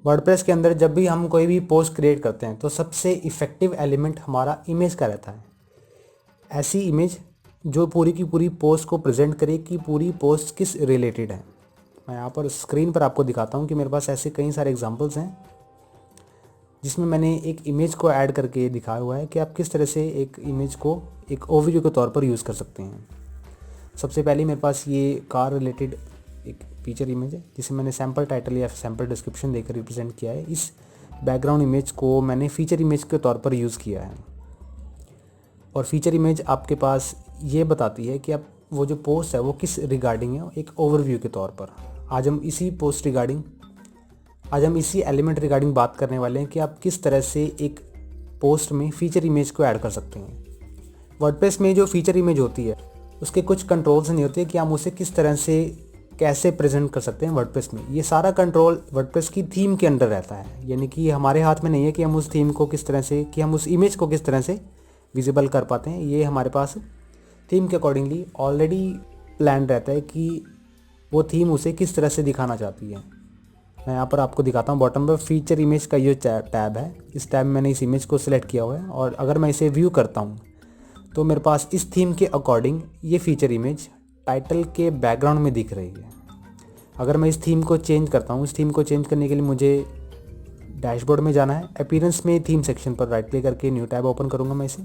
WordPress के अंदर जब भी हम कोई भी पोस्ट क्रिएट करते हैं तो सबसे इफ़ेक्टिव एलिमेंट हमारा इमेज का रहता है। ऐसी इमेज जो पूरी की पूरी पोस्ट को प्रेजेंट करे कि पूरी पोस्ट किस रिलेटेड है। मैं यहाँ पर स्क्रीन पर आपको दिखाता हूँ कि मेरे पास ऐसे कई सारे एग्जांपल्स हैं जिसमें मैंने एक इमेज को ऐड करके दिखाया हुआ है कि आप किस तरह से एक इमेज को एक ओवरव्यू के तौर पर यूज़ कर सकते हैं। सबसे पहले मेरे पास ये कार रिलेटेड एक फीचर इमेज है जिसे मैंने सैम्पल टाइटल या सैम्पल डिस्क्रिप्शन देकर रिप्रेजेंट किया है। इस बैकग्राउंड इमेज को मैंने फीचर इमेज के तौर पर यूज़ किया है और फीचर इमेज आपके पास ये बताती है कि आप वो जो पोस्ट है वो किस रिगार्डिंग है, एक ओवरव्यू के तौर पर। आज हम इसी एलिमेंट रिगार्डिंग बात करने वाले हैं कि आप किस तरह से एक पोस्ट में फीचर इमेज को ऐड कर सकते हैं। वर्डप्रेस में जो फीचर इमेज होती है उसके कुछ कंट्रोल्स नहीं होते कि हम उसे किस तरह से कैसे प्रेजेंट कर सकते हैं वर्डप्रेस में। ये सारा कंट्रोल वर्डप्रेस की थीम के अंडर रहता है, यानी कि हमारे हाथ में नहीं है कि हम उस थीम को किस तरह से, कि हम उस इमेज को किस तरह से विजिबल कर पाते हैं। ये हमारे पास थीम के अकॉर्डिंगली ऑलरेडी प्लान रहता है कि वो थीम उसे किस तरह से दिखाना चाहती है। मैं यहाँ पर आपको दिखाता हूँ बॉटम पर फीचर इमेज का ये टैब है। इस टैब में मैंने इस इमेज को सिलेक्ट किया हुआ है और अगर मैं इसे व्यू करता हूँ तो मेरे पास इस थीम के अकॉर्डिंग ये फीचर इमेज टाइटल के बैकग्राउंड में दिख रही है। अगर मैं इस थीम को चेंज करता हूँ, इस थीम को चेंज करने के लिए मुझे डैशबोर्ड में जाना है। अपीयरेंस में थीम सेक्शन पर राइट क्लिक करके न्यू टैब ओपन करूँगा। मैं इसे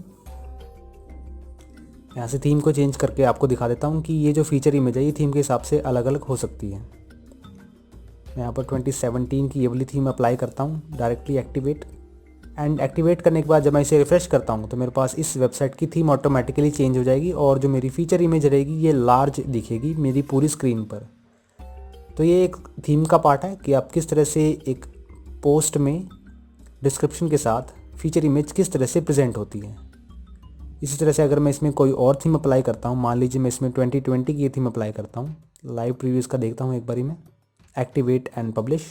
यहाँ से थीम को चेंज करके आपको दिखा देता हूँ कि ये जो फीचर इमेज है ये थीम के हिसाब से अलग अलग हो सकती है। मैं यहाँ पर 2017 की ये वाली थीम अप्लाई करता हूँ, डायरेक्टली एक्टिवेट करने के बाद जब मैं इसे रिफ्रेश करता हूँ तो मेरे पास इस वेबसाइट की थीम ऑटोमेटिकली चेंज हो जाएगी और जो मेरी फीचर इमेज रहेगी ये लार्ज दिखेगी मेरी पूरी स्क्रीन पर। तो ये एक थीम का पार्ट है कि आप किस तरह से एक पोस्ट में डिस्क्रिप्शन के साथ फीचर इमेज किस तरह से प्रेजेंट होती है। इसी तरह से अगर मैं इसमें कोई और थीम अप्लाई करता हूँ, मान लीजिए मैं इसमें 2020 की थीम अप्लाई करता हूँ, लाइव प्रीव्यूज़ का देखता हूँ एक बारी में, एक्टिवेट एंड पब्लिश।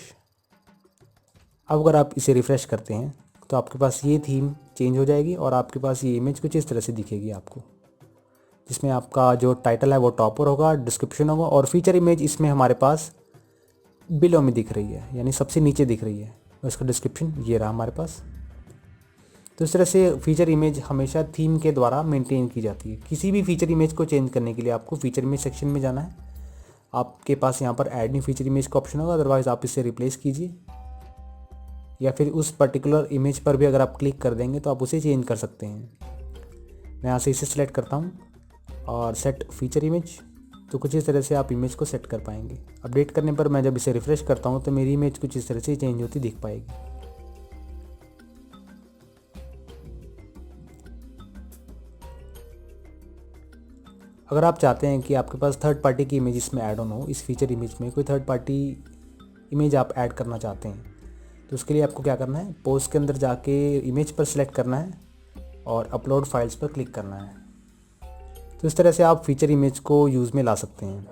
अब अगर आप इसे रिफ़्रेश करते हैं तो आपके पास ये थीम चेंज हो जाएगी और आपके पास ये इमेज कुछ इस तरह से दिखेगी आपको, जिसमें आपका जो टाइटल है वो टॉप पर होगा, डिस्क्रिप्शन होगा और फीचर इमेज इसमें हमारे पास बिलो में दिख रही है, यानी सबसे नीचे दिख रही है और इसका डिस्क्रिप्शन ये रहा हमारे पास। तो इस तरह से फीचर इमेज हमेशा थीम के द्वारा मेंटेन की जाती है। किसी भी फीचर इमेज को चेंज करने के लिए आपको फीचर इमेज सेक्शन में जाना है। आपके पास यहाँ पर ऐड न्यू फीचर इमेज का ऑप्शन होगा, अदरवाइज़ आप इसे रिप्लेस कीजिए या फिर उस पर्टिकुलर इमेज पर भी अगर आप क्लिक कर देंगे तो आप उसे चेंज कर सकते हैं। मैं यहाँ से इसे सिलेक्ट करता हूँ और सेट फीचर इमेज, तो कुछ इस तरह से आप इमेज को सेट कर पाएंगे। अपडेट करने पर मैं जब इसे रिफ़्रेश करता हूँ तो मेरी इमेज कुछ इस तरह से चेंज होती दिख पाएगी। अगर आप चाहते हैं कि आपके पास थर्ड पार्टी की इमेज इसमें ऐड ऑन हो, इस फीचर इमेज में कोई थर्ड पार्टी इमेज आप ऐड करना चाहते हैं, तो उसके लिए आपको क्या करना है, पोस्ट के अंदर जाके इमेज पर सिलेक्ट करना है और अपलोड फाइल्स पर क्लिक करना है। तो इस तरह से आप फीचर इमेज को यूज़ में ला सकते हैं।